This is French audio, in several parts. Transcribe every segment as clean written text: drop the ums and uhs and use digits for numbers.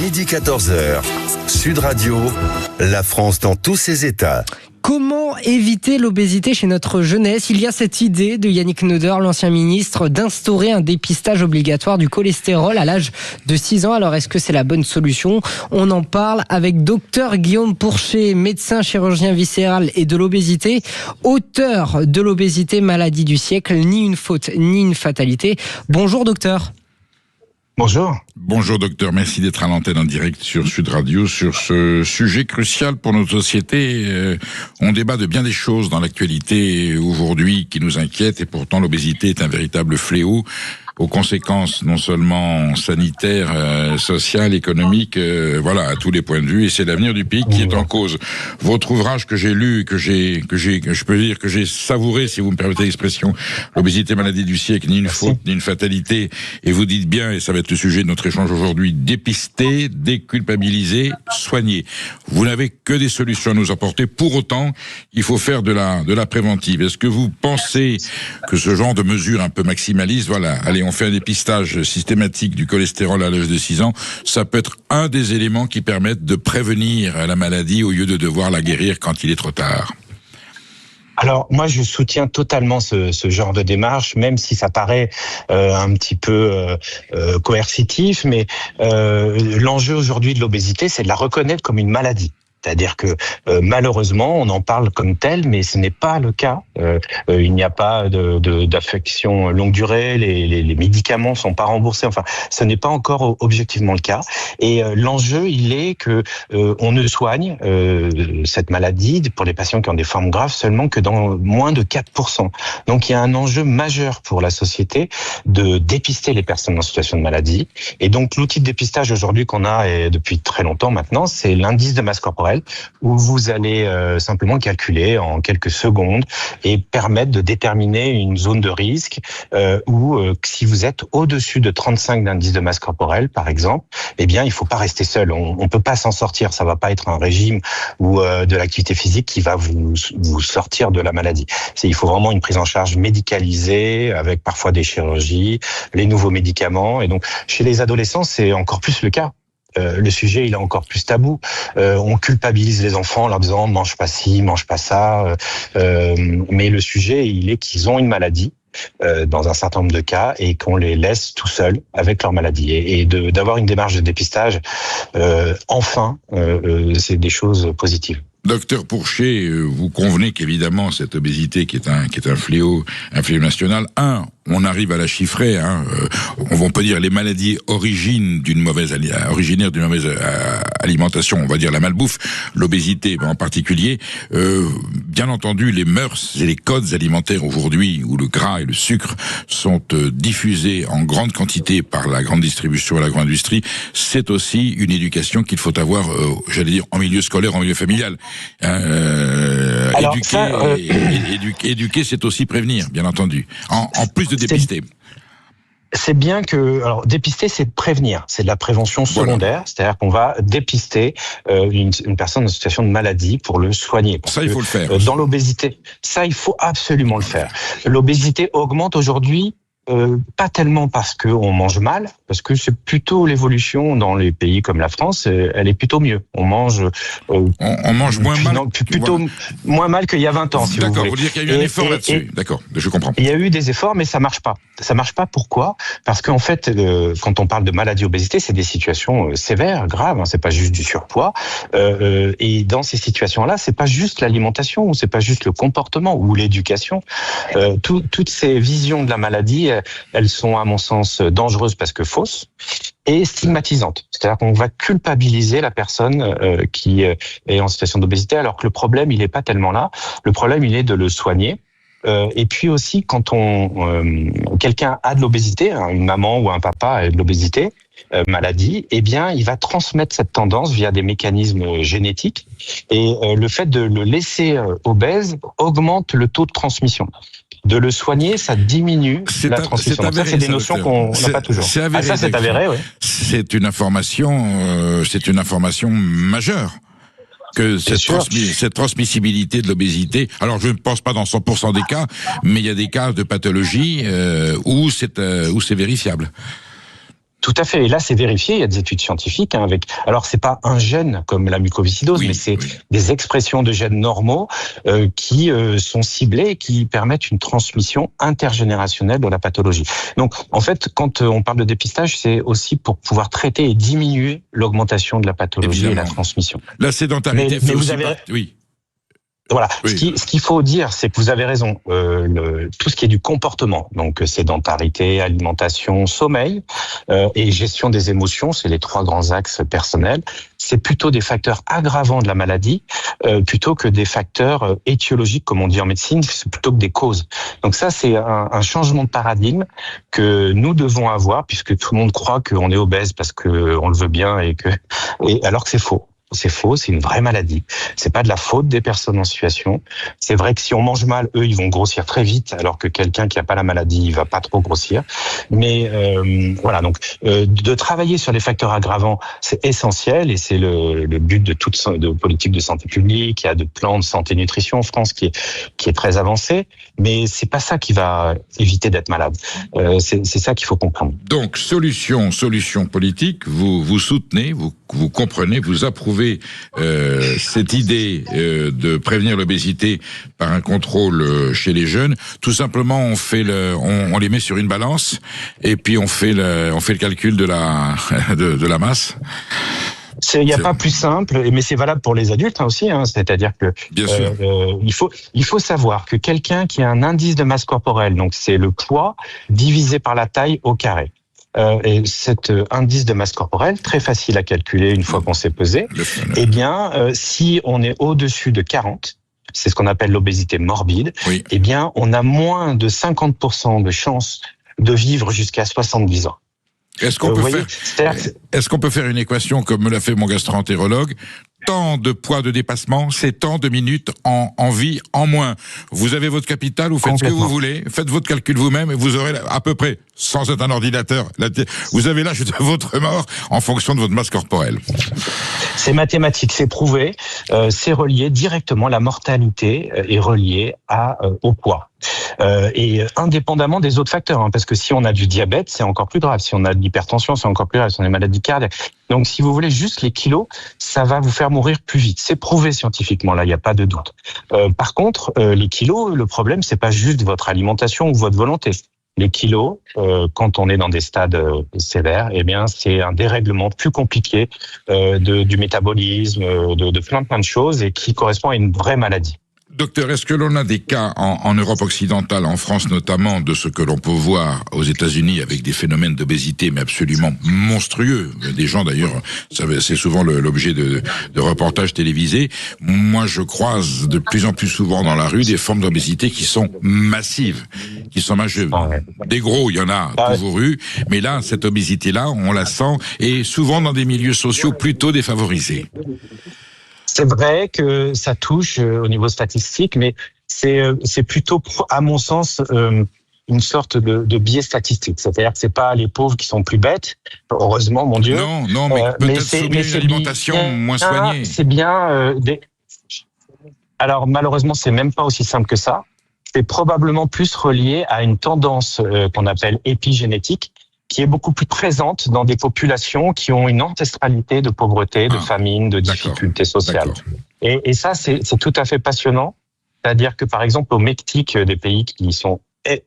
Midi 14h, Sud Radio, la France dans tous ses états. Comment éviter l'obésité chez notre jeunesse ? Il y a cette idée de Yannick Neuder, l'ancien ministre, d'instaurer un dépistage obligatoire du cholestérol à l'âge de 6 ans. Alors, est-ce que c'est la bonne solution ? On en parle avec Dr Guillaume Pourchet, médecin chirurgien viscéral et de l'obésité, auteur de l'obésité, maladie du siècle, ni une faute, ni une fatalité. Bonjour docteur. Bonjour. Bonjour docteur, merci d'être à l'antenne en direct sur Sud Radio sur ce sujet crucial pour notre société. On débat de bien des choses dans l'actualité aujourd'hui qui nous inquiètent et pourtant l'obésité est un véritable fléau aux conséquences non seulement sanitaires, sociales, économiques, voilà, à tous les points de vue, et c'est l'avenir du pays qui est en cause. Votre ouvrage que j'ai lu, que je peux dire que j'ai savouré, si vous me permettez l'expression, l'obésité, maladie du siècle, ni une faute, ni une fatalité, et vous dites bien, et ça va être le sujet de notre échange aujourd'hui, dépister, déculpabiliser, soigner. Vous n'avez que des solutions à nous apporter. Pour autant, il faut faire de la préventive. Est-ce que vous pensez que ce genre de mesures un peu maximalistes, voilà, allez, on fait un dépistage systématique du cholestérol à l'âge de 6 ans, ça peut être un des éléments qui permettent de prévenir la maladie au lieu de devoir la guérir quand il est trop tard? Alors moi je soutiens totalement ce genre de démarche, même si ça paraît un petit peu coercitif, mais l'enjeu aujourd'hui de l'obésité, c'est de la reconnaître comme une maladie. C'est-à-dire que malheureusement, on en parle comme tel, mais ce n'est pas le cas. Il n'y a pas d'affection longue durée, les médicaments sont pas remboursés. Enfin, ce n'est pas encore objectivement le cas. Et l'enjeu, il est que on ne soigne cette maladie pour les patients qui ont des formes graves seulement que dans moins de 4%. Donc, il y a un enjeu majeur pour la société de dépister les personnes en situation de maladie. Et donc, l'outil de dépistage aujourd'hui qu'on a et depuis très longtemps maintenant, c'est l'indice de masse corporelle, où vous allez simplement calculer en quelques secondes et permettre de déterminer une zone de risque où si vous êtes au-dessus de 35 d'indice de masse corporelle, par exemple, eh bien, il faut pas rester seul. On peut pas s'en sortir. Ça va pas être un régime ou de l'activité physique qui va vous sortir de la maladie. Il faut vraiment une prise en charge médicalisée avec parfois des chirurgies, les nouveaux médicaments. Et donc, chez les adolescents, c'est encore plus le cas. Le sujet, il est encore plus tabou. On culpabilise les enfants en leur disant mange pas ci, mange pas ça. Mais le sujet, il est qu'ils ont une maladie dans un certain nombre de cas et qu'on les laisse tout seuls avec leur maladie. Et d'avoir une démarche de dépistage, enfin, c'est des choses positives. Docteur Pourchet, vous convenez qu'évidemment cette obésité qui est un fléau national, on arrive à la chiffrer, on peut dire les maladies originaires d'une mauvaise alimentation, on va dire la malbouffe, l'obésité en particulier. Bien entendu, les mœurs et les codes alimentaires aujourd'hui, où le gras et le sucre sont diffusés en grande quantité par la grande distribution et la grande industrie, c'est aussi une éducation qu'il faut avoir, j'allais dire, en milieu scolaire, en milieu familial. Éduquer, c'est aussi prévenir, bien entendu. En plus de dépister. C'est bien que, alors, dépister, c'est prévenir. C'est de la prévention secondaire. Voilà. C'est-à-dire qu'on va dépister une personne en situation de maladie pour le soigner. Ça, il faut le faire. Dans l'obésité, ça, il faut absolument le faire. L'obésité augmente aujourd'hui. Pas tellement parce qu'on mange mal, parce que c'est plutôt l'évolution dans les pays comme la France, elle est plutôt mieux. On mange on mange moins mal, plutôt moins mal qu'il y a 20 ans. Si d'accord, vous voulez dire qu'il y a eu un effort là-dessus. D'accord, je comprends. Il y a eu des efforts, mais ça marche pas. Ça marche pas. Pourquoi ? Parce qu'en fait, quand on parle de maladie obésité, c'est des situations sévères, graves. C'est pas juste du surpoids. Et dans ces situations-là, c'est pas juste l'alimentation, ou c'est pas juste le comportement ou l'éducation. Toutes ces visions de la maladie, elles sont à mon sens dangereuses parce que fausses et stigmatisantes. C'est-à-dire qu'on va culpabiliser la personne qui est en situation d'obésité, alors que le problème, il n'est pas tellement là. Le problème, il est de le soigner. Et puis aussi, quand quelqu'un a de l'obésité, une maman ou un papa a de l'obésité, maladie, eh bien, il va transmettre cette tendance via des mécanismes génétiques. Et le fait de le laisser obèse augmente le taux de transmission. De le soigner, ça diminue la transmission. Avéré, ça, c'est des notions qu'on n'a pas toujours. C'est avéré, ça, c'est avéré, oui. C'est une information majeure. Que cette transmissibilité de l'obésité, alors je ne pense pas dans 100% des cas, mais il y a des cas de pathologie où c'est vérifiable. Tout à fait. Et là, c'est vérifié. Il y a des études scientifiques avec. Alors, c'est pas un gène comme la mucoviscidose, mais c'est des expressions de gènes normaux qui sont ciblées et qui permettent une transmission intergénérationnelle de la pathologie. Donc, en fait, quand on parle de dépistage, c'est aussi pour pouvoir traiter et diminuer l'augmentation de la pathologie et la transmission. La sédentarité fait aussi partie. Oui. Voilà. Oui. Ce qu'il faut dire, c'est que vous avez raison. Tout ce qui est du comportement, donc sédentarité, alimentation, sommeil et gestion des émotions, c'est les 3 grands axes personnels. C'est plutôt des facteurs aggravants de la maladie, plutôt que des facteurs étiologiques, comme on dit en médecine, plutôt que des causes. Donc ça, c'est un changement de paradigme que nous devons avoir, puisque tout le monde croit qu'on est obèse parce que on le veut bien et alors que c'est faux. C'est faux, c'est une vraie maladie. C'est pas de la faute des personnes en situation. C'est vrai que si on mange mal, eux, ils vont grossir très vite, alors que quelqu'un qui a pas la maladie, il va pas trop grossir. Mais voilà, donc de travailler sur les facteurs aggravants, c'est essentiel et c'est le but de toute politique de santé publique. Il y a de plans de santé nutrition en France qui est très avancé, mais c'est pas ça qui va éviter d'être malade. C'est ça qu'il faut comprendre. Donc solution politique, vous soutenez, vous comprenez, vous approuvez cette idée de prévenir l'obésité par un contrôle chez les jeunes. Tout simplement, on les met sur une balance et puis on fait le calcul de la masse. Il n'y a pas plus simple, mais c'est valable pour les adultes aussi. C'est-à-dire que il faut savoir que quelqu'un qui a un indice de masse corporelle, donc c'est le poids divisé par la taille au carré. Et cet indice de masse corporelle, très facile à calculer une fois qu'on s'est pesé, eh bien, si on est au-dessus de 40, c'est ce qu'on appelle l'obésité morbide, eh bien, on a moins de 50% de chances de vivre jusqu'à 70 ans. Est-ce qu'on peut faire une équation comme me l'a fait mon gastro-entérologue? Tant de poids de dépassement, c'est tant de minutes en vie en moins. Vous avez votre capital, vous faites ce que vous voulez, faites votre calcul vous-même et vous aurez à peu près, sans être un ordinateur, vous avez l'âge de votre mort en fonction de votre masse corporelle. C'est mathématique, c'est prouvé, c'est relié directement, la mortalité est reliée au poids. Et indépendamment des autres facteurs, parce que si on a du diabète, c'est encore plus grave. Si on a de l'hypertension, c'est encore plus grave. Si on a des maladies cardiaques. Donc, si vous voulez, juste les kilos, ça va vous faire mourir plus vite. C'est prouvé scientifiquement, là, il n'y a pas de doute. Par contre, les kilos, le problème, c'est pas juste votre alimentation ou votre volonté. Les kilos, quand on est dans des stades sévères, eh bien, c'est un dérèglement plus compliqué du métabolisme, de plein de choses et qui correspond à une vraie maladie. Docteur, est-ce que l'on a des cas en Europe occidentale, en France notamment, de ce que l'on peut voir aux États-Unis avec des phénomènes d'obésité, mais absolument monstrueux? Des gens, d'ailleurs, c'est souvent l'objet de reportages télévisés. Moi, je croise de plus en plus souvent dans la rue des formes d'obésité qui sont massives, qui sont majeures. Des gros, il y en a toujours eu, mais là, cette obésité-là, on la sent, et souvent dans des milieux sociaux plutôt défavorisés. C'est vrai que ça touche au niveau statistique, mais c'est plutôt, à mon sens, une sorte de biais statistique. C'est-à-dire que c'est pas les pauvres qui sont plus bêtes, heureusement, mon Dieu. Non, mais peut-être soumis à une alimentation moins soignée. C'est bien. Alors malheureusement, c'est même pas aussi simple que ça. C'est probablement plus relié à une tendance qu'on appelle épigénétique, qui est beaucoup plus présente dans des populations qui ont une ancestralité de pauvreté, de famine, de difficultés sociales. Et ça, c'est tout à fait passionnant. C'est-à-dire que, par exemple, au Mexique, des pays qui sont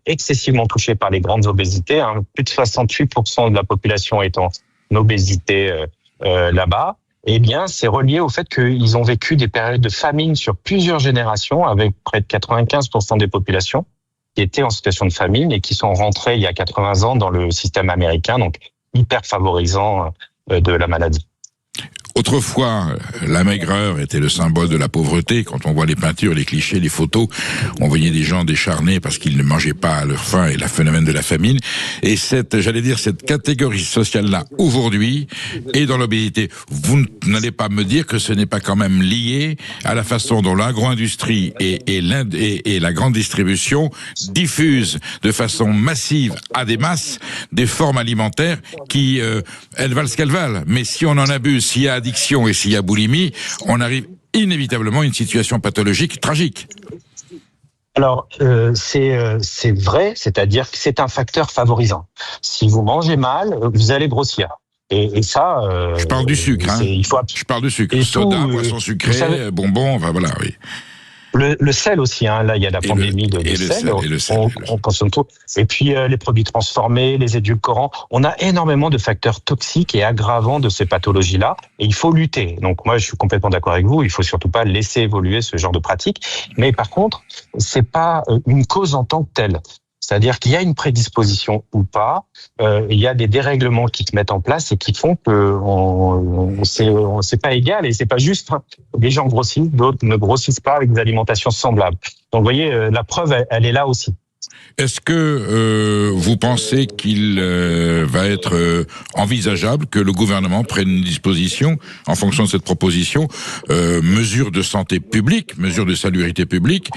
excessivement touchés par les grandes obésités, plus de 68% de la population est en obésité là-bas, eh bien, c'est relié au fait qu'ils ont vécu des périodes de famine sur plusieurs générations, avec près de 95% des populations qui étaient en situation de famine et qui sont rentrés il y a 80 ans dans le système américain, donc hyper favorisant de la maladie. Autrefois, la maigreur était le symbole de la pauvreté. Quand on voit les peintures, les clichés, les photos, on voyait des gens décharnés parce qu'ils ne mangeaient pas à leur faim et le phénomène de la famine. Et cette catégorie sociale-là, aujourd'hui, est dans l'obésité. Vous n'allez pas me dire que ce n'est pas quand même lié à la façon dont l'agro-industrie et la grande distribution diffusent de façon massive à des masses des formes alimentaires qui, elles valent ce qu'elles valent. Mais si on en abuse, s'il y a addiction et s'il y a boulimie, on arrive inévitablement à une situation pathologique tragique. Alors, c'est vrai, c'est-à-dire que c'est un facteur favorisant. Si vous mangez mal, vous allez grossir. Et ça, Je parle du sucre, hein. il faut Je parle du sucre. Et Soda, tout, boisson vous sucrée, savez- bonbons, enfin voilà, oui. Le sel aussi, hein. Là, il y a la pandémie de sel. On consomme tout. Et puis, les produits transformés, les édulcorants. On a énormément de facteurs toxiques et aggravants de ces pathologies-là. Et il faut lutter. Donc, moi, je suis complètement d'accord avec vous. Il faut surtout pas laisser évoluer ce genre de pratique. Mais par contre, c'est pas une cause en tant que telle. C'est-à-dire qu'il y a une prédisposition ou pas, il y a des dérèglements qui se mettent en place et qui font que c'est pas égal et c'est pas juste. Des gens grossissent, d'autres ne grossissent pas avec des alimentations semblables. Donc, vous voyez, la preuve, elle est là aussi. Est-ce que vous pensez qu'il va être envisageable que le gouvernement prenne une disposition en fonction de cette proposition, mesures de santé publique, mesures de salubrité publique,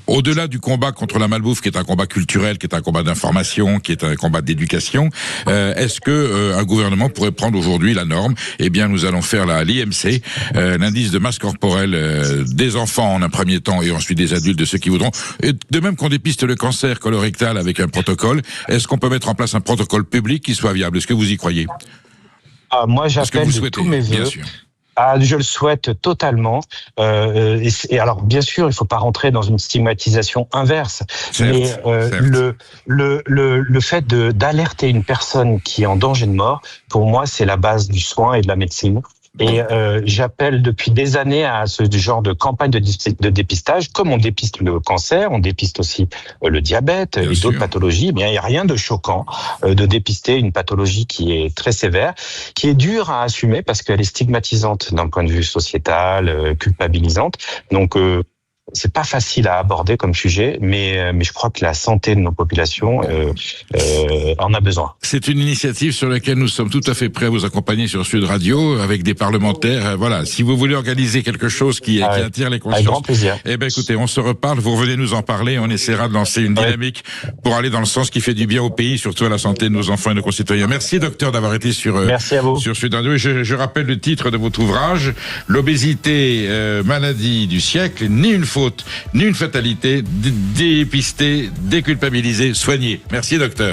au-delà du combat contre la malbouffe, qui est un combat culturel, qui est un combat d'information, qui est un combat d'éducation, est-ce que un gouvernement pourrait prendre aujourd'hui la norme? Eh bien, nous allons faire l'IMC, l'indice de masse corporelle des enfants en un premier temps et ensuite des adultes, de ceux qui voudront. Et de même qu'on dépiste le cancer colorectal avec un protocole, est-ce qu'on peut mettre en place un protocole public qui soit viable? Est-ce que vous y croyez? Moi, j'appelle de tous mes vœux. Bien sûr. Je le souhaite totalement. Et alors, bien sûr, il faut pas rentrer dans une stigmatisation inverse. Certes, mais le fait d'alerter une personne qui est en danger de mort, pour moi, c'est la base du soin et de la médecine. Et j'appelle depuis des années à ce genre de campagne de dépistage. Comme on dépiste le cancer, on dépiste aussi le diabète et d'autres pathologies. Bien, il n'y a rien de choquant de dépister une pathologie qui est très sévère, qui est dure à assumer parce qu'elle est stigmatisante d'un point de vue sociétal, culpabilisante. Donc, c'est pas facile à aborder comme sujet, mais je crois que la santé de nos populations en a besoin. C'est une initiative sur laquelle nous sommes tout à fait prêts à vous accompagner sur Sud Radio avec des parlementaires. Voilà, si vous voulez organiser quelque chose qui attire les consciences, avec grand plaisir. Eh ben écoutez, on se reparle, vous revenez nous en parler, on essaiera de lancer une dynamique pour aller dans le sens qui fait du bien au pays, surtout à la santé de nos enfants et de nos concitoyens. Merci docteur d'avoir été sur Merci à vous. Sur Sud Radio. Je rappelle le titre de votre ouvrage, l'obésité, maladie du siècle, ni une faute, ni une fatalité, dépister, déculpabiliser, soigner. Merci docteur.